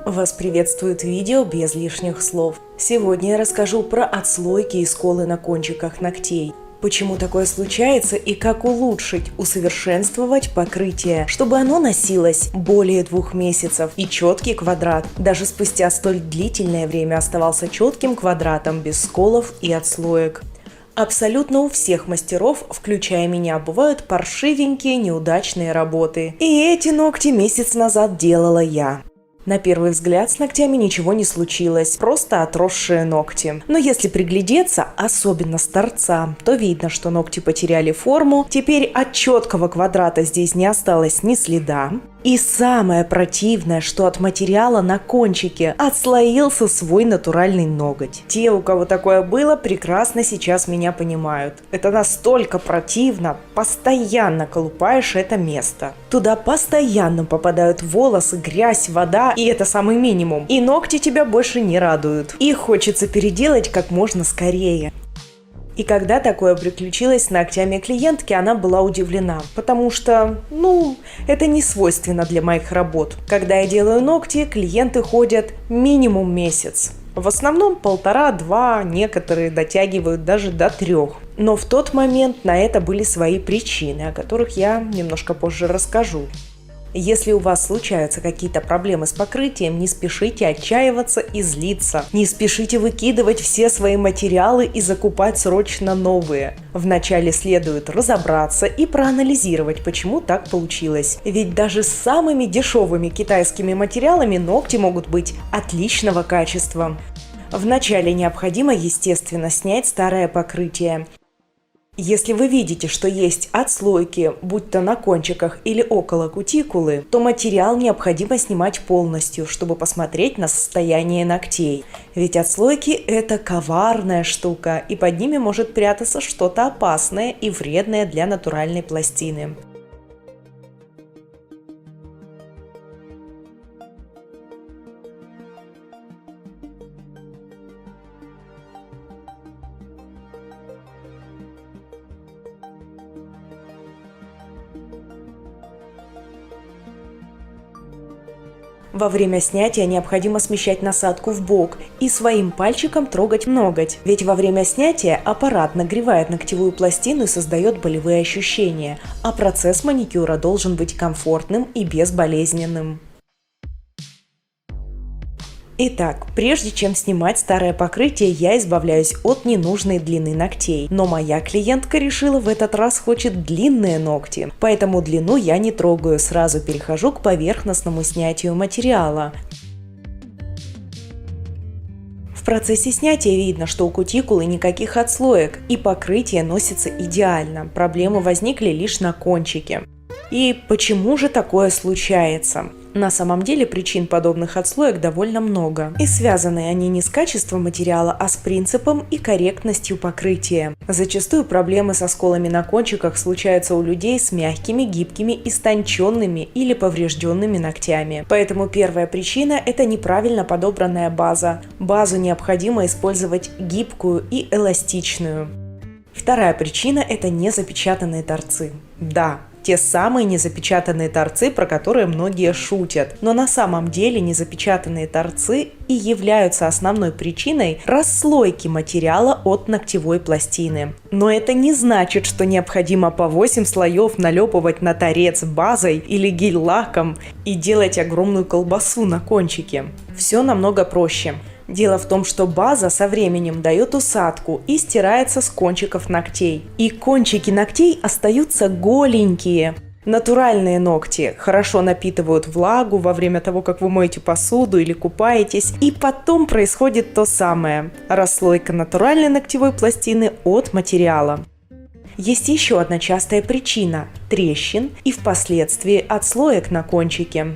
Вас приветствует видео без лишних слов. Сегодня я расскажу про отслойки и сколы на кончиках ногтей. Почему такое случается и как улучшить, усовершенствовать покрытие, чтобы оно носилось более 2 месяцев и четкий квадрат, даже спустя столь длительное время оставался четким квадратом без сколов и отслоек. Абсолютно у всех мастеров, включая меня, бывают паршивенькие, неудачные работы. И эти ногти месяц назад делала я. На первый взгляд с ногтями ничего не случилось, просто отросшие ногти. Но если приглядеться, особенно с торца, то видно, что ногти потеряли форму, теперь от четкого квадрата здесь не осталось ни следа. И самое противное, что от материала на кончике отслоился свой натуральный ноготь. Те, у кого такое было, прекрасно сейчас меня понимают. Это настолько противно, постоянно колупаешь это место. Туда постоянно попадают волосы, грязь, вода, и это самый минимум. И ногти тебя больше не радуют. Их хочется переделать как можно скорее. И когда такое приключилось с ногтями клиентки, она была удивлена, потому что, это не свойственно для моих работ. Когда я делаю ногти, клиенты ходят минимум месяц. В основном 1,5-2, некоторые дотягивают даже до 3. Но в тот момент на это были свои причины, о которых я немножко позже расскажу. Если у вас случаются какие-то проблемы с покрытием, не спешите отчаиваться и злиться. Не спешите выкидывать все свои материалы и закупать срочно новые. Вначале следует разобраться и проанализировать, почему так получилось. Ведь даже с самыми дешевыми китайскими материалами ногти могут быть отличного качества. Вначале необходимо, естественно, снять старое покрытие. Если вы видите, что есть отслойки, будь то на кончиках или около кутикулы, то материал необходимо снимать полностью, чтобы посмотреть на состояние ногтей. Ведь отслойки – это коварная штука, и под ними может прятаться что-то опасное и вредное для натуральной пластины. Во время снятия необходимо смещать насадку в бок и своим пальчиком трогать ноготь, ведь во время снятия аппарат нагревает ногтевую пластину и создает болевые ощущения, а процесс маникюра должен быть комфортным и безболезненным. Итак, прежде чем снимать старое покрытие, я избавляюсь от ненужной длины ногтей. Но моя клиентка решила в этот раз хочет длинные ногти, поэтому длину я не трогаю, сразу перехожу к поверхностному снятию материала. В процессе снятия видно, что у кутикулы никаких отслоек и покрытие носится идеально, проблемы возникли лишь на кончике. И почему же такое случается? На самом деле причин подобных отслоек довольно много, и связаны они не с качеством материала, а с принципом и корректностью покрытия. Зачастую проблемы со сколами на кончиках случаются у людей с мягкими, гибкими, истонченными или поврежденными ногтями. Поэтому первая причина – это неправильно подобранная база. Базу необходимо использовать гибкую и эластичную. Вторая причина – это незапечатанные торцы. Да, те самые незапечатанные торцы, про которые многие шутят. Но на самом деле незапечатанные торцы и являются основной причиной расслойки материала от ногтевой пластины. Но это не значит, что необходимо по 8 слоев налепывать на торец базой или гель-лаком и делать огромную колбасу на кончике. Все намного проще. Дело в том, что база со временем дает усадку и стирается с кончиков ногтей. И кончики ногтей остаются голенькие. Натуральные ногти хорошо напитывают влагу во время того, как вы моете посуду или купаетесь, и потом происходит то самое – расслойка натуральной ногтевой пластины от материала. Есть еще одна частая причина – трещин и впоследствии отслоек на кончике.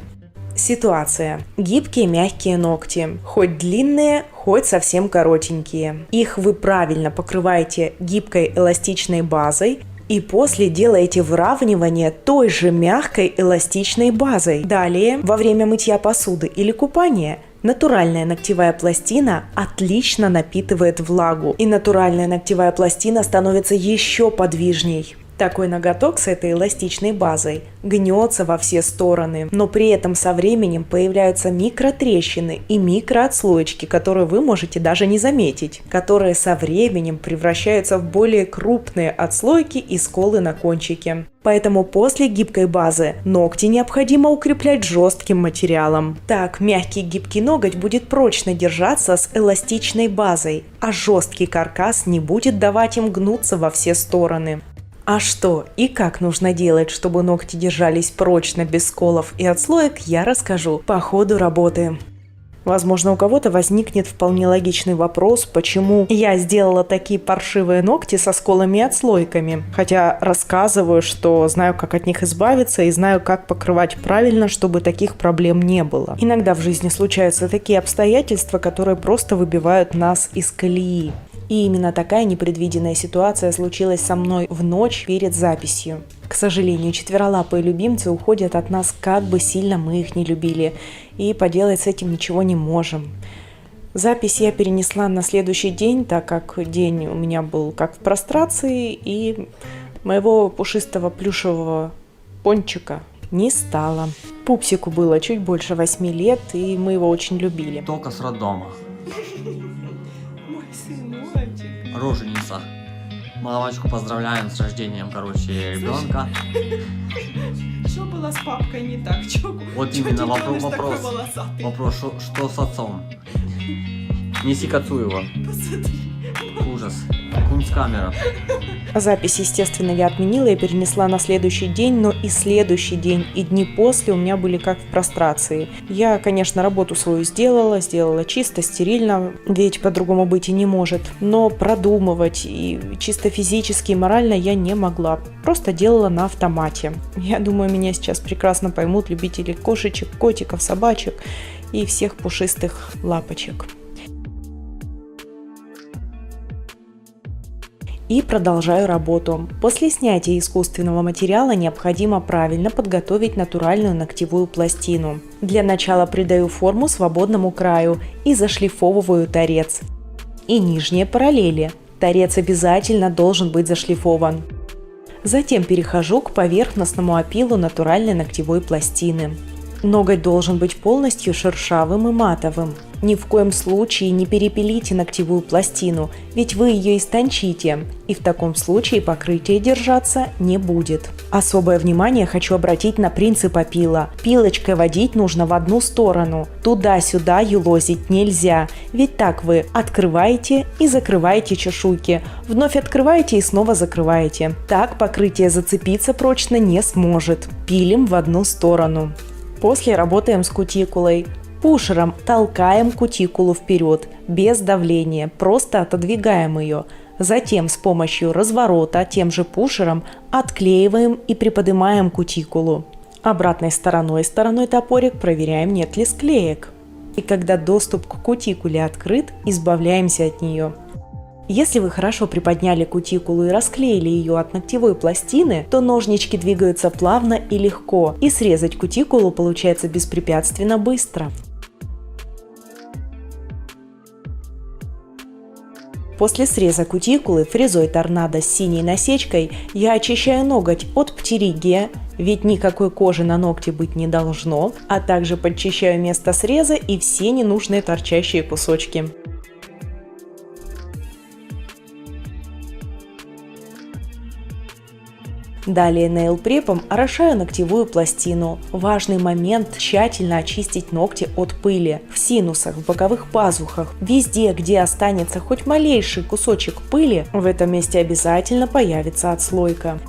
Ситуация. Гибкие мягкие ногти. Хоть длинные, хоть совсем коротенькие. Их вы правильно покрываете гибкой эластичной базой и после делаете выравнивание той же мягкой эластичной базой. Далее, во время мытья посуды или купания, натуральная ногтевая пластина отлично напитывает влагу, и натуральная ногтевая пластина становится еще подвижней. Такой ноготок с этой эластичной базой гнется во все стороны, но при этом со временем появляются микротрещины и микроотслоечки, которые вы можете даже не заметить, которые со временем превращаются в более крупные отслойки и сколы на кончике. Поэтому после гибкой базы ногти необходимо укреплять жестким материалом. Так, мягкий гибкий ноготь будет прочно держаться с эластичной базой, а жесткий каркас не будет давать им гнуться во все стороны. А что и как нужно делать, чтобы ногти держались прочно, без сколов и отслоек, я расскажу по ходу работы. Возможно, у кого-то возникнет вполне логичный вопрос, почему я сделала такие паршивые ногти со сколами и отслойками. Хотя рассказываю, что знаю, как от них избавиться и знаю, как покрывать правильно, чтобы таких проблем не было. Иногда в жизни случаются такие обстоятельства, которые просто выбивают нас из колеи. И именно такая непредвиденная ситуация случилась со мной в ночь перед записью. К сожалению, четверолапые любимцы уходят от нас, как бы сильно мы их не любили, и поделать с этим ничего не можем. Запись я перенесла на следующий день, так как день у меня был как в прострации, и моего пушистого плюшевого пончика не стало. Пупсику было чуть больше 8 лет, и мы его очень любили. Только с роддома. Мой сыночек. Роженица. Мамочку поздравляем с рождением, ребенка. Что было с папкой не так? Вот именно вопрос, что с отцом? Неси к отцу его. Посмотри. Ужас. Кунсткамера. Запись, естественно, я отменила и перенесла на следующий день, но и следующий день, и дни после у меня были как в прострации. Я, конечно, работу свою сделала чисто, стерильно, ведь по-другому быть и не может. Но продумывать и чисто физически и морально я не могла. Просто делала на автомате. Я думаю, меня сейчас прекрасно поймут любители кошечек, котиков, собачек и всех пушистых лапочек. И продолжаю работу. После снятия искусственного материала необходимо правильно подготовить натуральную ногтевую пластину. Для начала придаю форму свободному краю и зашлифовываю торец. И нижние параллели. Торец обязательно должен быть зашлифован. Затем перехожу к поверхностному опилу натуральной ногтевой пластины. Ноготь должен быть полностью шершавым и матовым. Ни в коем случае не перепилите ногтевую пластину, ведь вы ее истончите, и в таком случае покрытие держаться не будет. Особое внимание хочу обратить на принцип опила. Пилочкой водить нужно в одну сторону. Туда-сюда елозить нельзя, ведь так вы открываете и закрываете чешуйки, вновь открываете и снова закрываете. Так покрытие зацепиться прочно не сможет. Пилим в одну сторону. После работаем с кутикулой. Пушером толкаем кутикулу вперед, без давления, просто отодвигаем ее. Затем с помощью разворота тем же пушером отклеиваем и приподнимаем кутикулу. Обратной стороной топорик проверяем, нет ли склеек. И когда доступ к кутикуле открыт, избавляемся от нее. Если вы хорошо приподняли кутикулу и расклеили ее от ногтевой пластины, то ножнички двигаются плавно и легко, и срезать кутикулу получается беспрепятственно быстро. После среза кутикулы фрезой торнадо с синей насечкой я очищаю ноготь от птеригия, ведь никакой кожи на ногте быть не должно, а также подчищаю место среза и все ненужные торчащие кусочки. Далее нейл-препом орошаю ногтевую пластину. Важный момент – тщательно очистить ногти от пыли. В синусах, в боковых пазухах, везде, где останется хоть малейший кусочек пыли, в этом месте обязательно появится отслойка.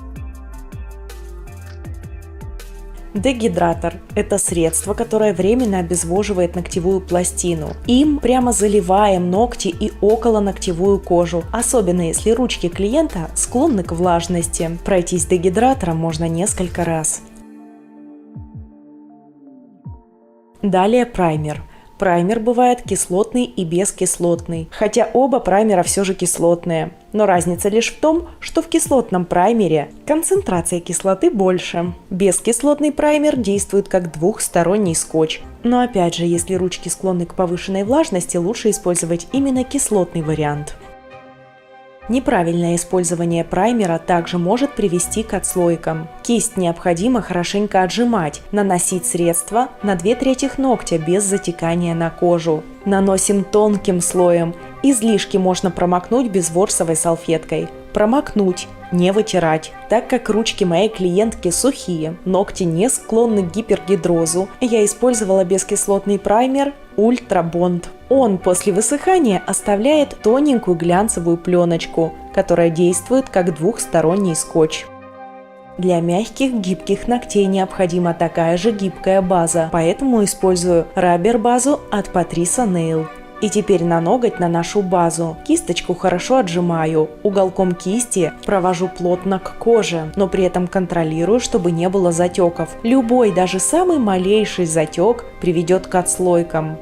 Дегидратор – это средство, которое временно обезвоживает ногтевую пластину. Им прямо заливаем ногти и околоногтевую кожу, особенно если ручки клиента склонны к влажности. Пройтись дегидратором можно несколько раз. Далее праймер. Праймер бывает кислотный и бескислотный, хотя оба праймера все же кислотные. Но разница лишь в том, что в кислотном праймере концентрация кислоты больше. Бескислотный праймер действует как двухсторонний скотч. Но опять же, если ручки склонны к повышенной влажности, лучше использовать именно кислотный вариант. Неправильное использование праймера также может привести к отслойкам. Кисть необходимо хорошенько отжимать, наносить средство на 2/3 ногтя без затекания на кожу. Наносим тонким слоем. Излишки можно промокнуть безворсовой салфеткой. Промокнуть, не вытирать. Так как ручки моей клиентки сухие, ногти не склонны к гипергидрозу, я использовала бескислотный праймер Ультра Бонд. Он после высыхания оставляет тоненькую глянцевую пленочку, которая действует как двухсторонний скотч. Для мягких, гибких ногтей необходима такая же гибкая база, поэтому использую раббер-базу от Patricia Nail. И теперь на ноготь наношу базу. Кисточку хорошо отжимаю, уголком кисти провожу плотно к коже, но при этом контролирую, чтобы не было затеков. Любой, даже самый малейший затек приведет к отслойкам.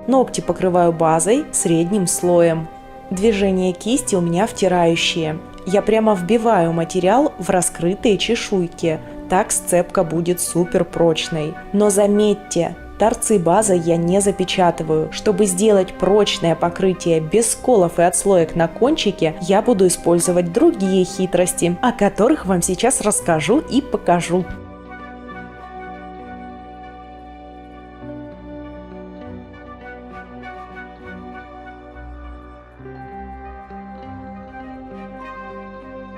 Ногти покрываю базой средним слоем. Движения кисти у меня втирающие. Я прямо вбиваю материал в раскрытые чешуйки. Так сцепка будет супер прочной. Но заметьте, торцы базы я не запечатываю. Чтобы сделать прочное покрытие без сколов и отслоек на кончике, я буду использовать другие хитрости, о которых вам сейчас расскажу и покажу.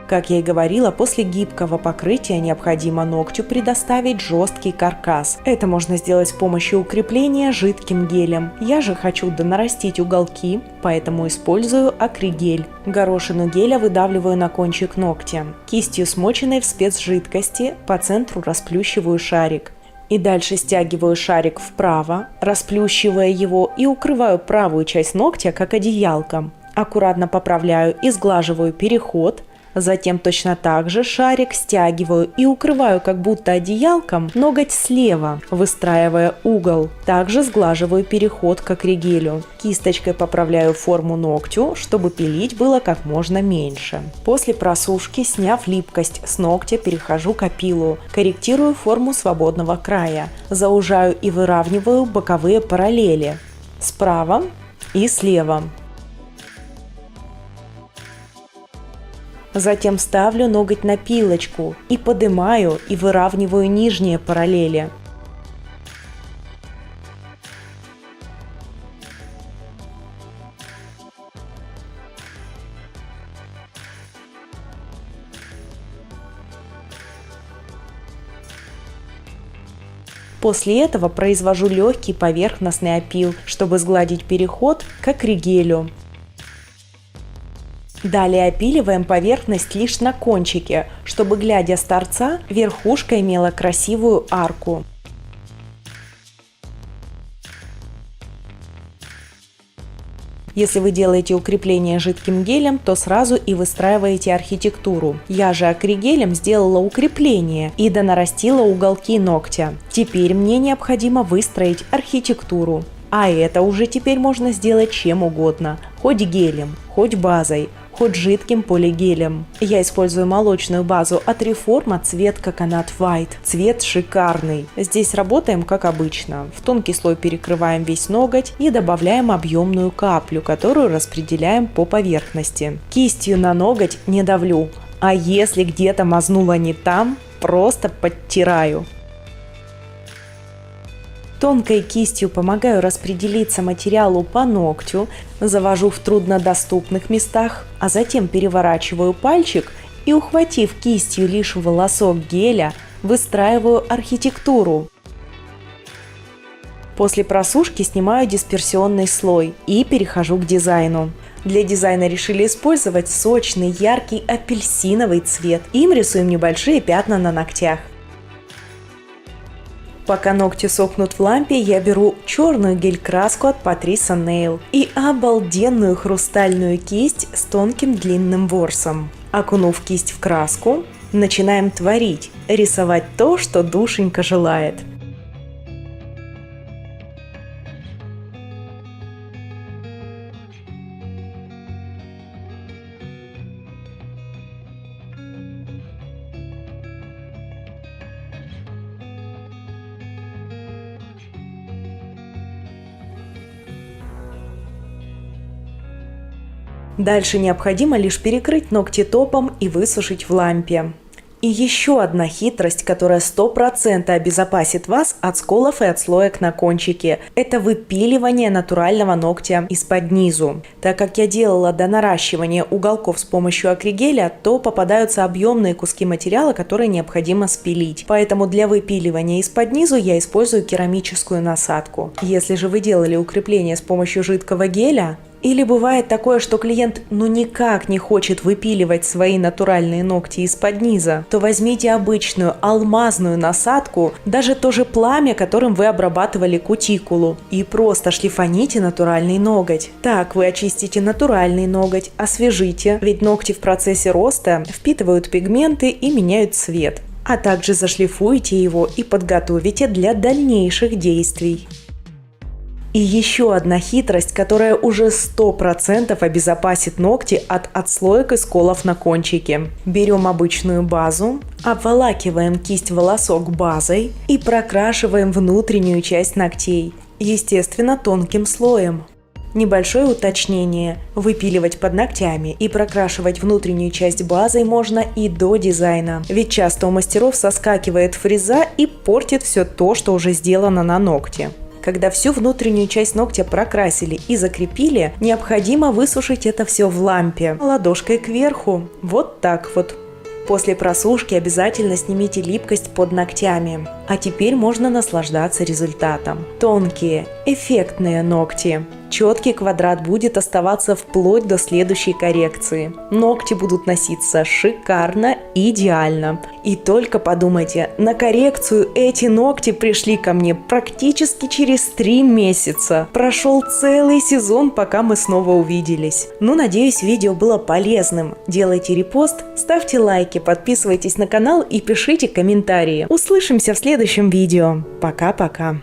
Как я и говорила, после гибкого покрытия необходимо ногтю предоставить жесткий каркас. Это можно сделать с помощью укрепления жидким гелем. Я же хочу донарастить уголки, поэтому использую акригель. Горошину геля выдавливаю на кончик ногтя. Кистью, смоченной в спецжидкости, по центру расплющиваю шарик. И дальше стягиваю шарик вправо, расплющивая его, и укрываю правую часть ногтя как одеялком. Аккуратно поправляю и сглаживаю переход. Затем точно так же шарик стягиваю и укрываю как будто одеялком ноготь слева, выстраивая угол. Также сглаживаю переход к акригелю. Кисточкой поправляю форму ногтю, чтобы пилить было как можно меньше. После просушки, сняв липкость с ногтя, перехожу к опилу. Корректирую форму свободного края. Заужаю и выравниваю боковые параллели. Справа и слева. Затем ставлю ноготь на пилочку и поднимаю и выравниваю нижние параллели. После этого произвожу легкий поверхностный опил, чтобы сгладить переход к акригелю. Далее опиливаем поверхность лишь на кончике, чтобы, глядя с торца, верхушка имела красивую арку. Если вы делаете укрепление жидким гелем, то сразу и выстраиваете архитектуру. Я же акригелем сделала укрепление и донарастила уголки ногтя. Теперь мне необходимо выстроить архитектуру. А это уже теперь можно сделать чем угодно. Хоть гелем, хоть базой, хоть жидким полигелем. Я использую молочную базу от Reforma, цвет Coconut White. Цвет шикарный. Здесь работаем как обычно. В тонкий слой перекрываем весь ноготь и добавляем объемную каплю, которую распределяем по поверхности. Кистью на ноготь не давлю, а если где-то мазнула не там, просто подтираю. Тонкой кистью помогаю распределиться материалу по ногтю, завожу в труднодоступных местах, а затем переворачиваю пальчик и, ухватив кистью лишь волосок геля, выстраиваю архитектуру. После просушки снимаю дисперсионный слой и перехожу к дизайну. Для дизайна решили использовать сочный, яркий апельсиновый цвет. Им рисуем небольшие пятна на ногтях. Пока ногти сохнут в лампе, я беру черную гель-краску от Patricia Nail и обалденную хрустальную кисть с тонким длинным ворсом. Окунув кисть в краску, начинаем творить, рисовать то, что душенька желает. Дальше необходимо лишь перекрыть ногти топом и высушить в лампе. И еще одна хитрость, которая 100% обезопасит вас от сколов и отслоек на кончике – это выпиливание натурального ногтя из-под низу. Так как я делала до наращивания уголков с помощью акригеля, то попадаются объемные куски материала, которые необходимо спилить. Поэтому для выпиливания из-под низу я использую керамическую насадку. Если же вы делали укрепление с помощью жидкого геля, или бывает такое, что клиент никак не хочет выпиливать свои натуральные ногти из-под низа, то возьмите обычную алмазную насадку, даже то же пламя, которым вы обрабатывали кутикулу, и просто шлифаните натуральный ноготь. Так вы очистите натуральный ноготь, освежите, ведь ногти в процессе роста впитывают пигменты и меняют цвет, а также зашлифуйте его и подготовите для дальнейших действий. И еще одна хитрость, которая уже 100% обезопасит ногти от отслоек и сколов на кончике. Берем обычную базу, обволакиваем кисть-волосок базой и прокрашиваем внутреннюю часть ногтей, естественно, тонким слоем. Небольшое уточнение. Выпиливать под ногтями и прокрашивать внутреннюю часть базой можно и до дизайна. Ведь часто у мастеров соскакивает фреза и портит все то, что уже сделано на ногте. Когда всю внутреннюю часть ногтя прокрасили и закрепили, необходимо высушить это все в лампе, ладошкой кверху. Вот так вот. После просушки обязательно снимите липкость под ногтями. А теперь можно наслаждаться результатом. Тонкие, эффектные ногти. Четкий квадрат будет оставаться вплоть до следующей коррекции. Ногти будут носиться шикарно и идеально. И только подумайте, на коррекцию эти ногти пришли ко мне практически через 3 месяца. Прошел целый сезон, пока мы снова увиделись. Надеюсь, видео было полезным. Делайте репост, ставьте лайки, подписывайтесь на канал и пишите комментарии. Услышимся в следующем видео. Пока-пока.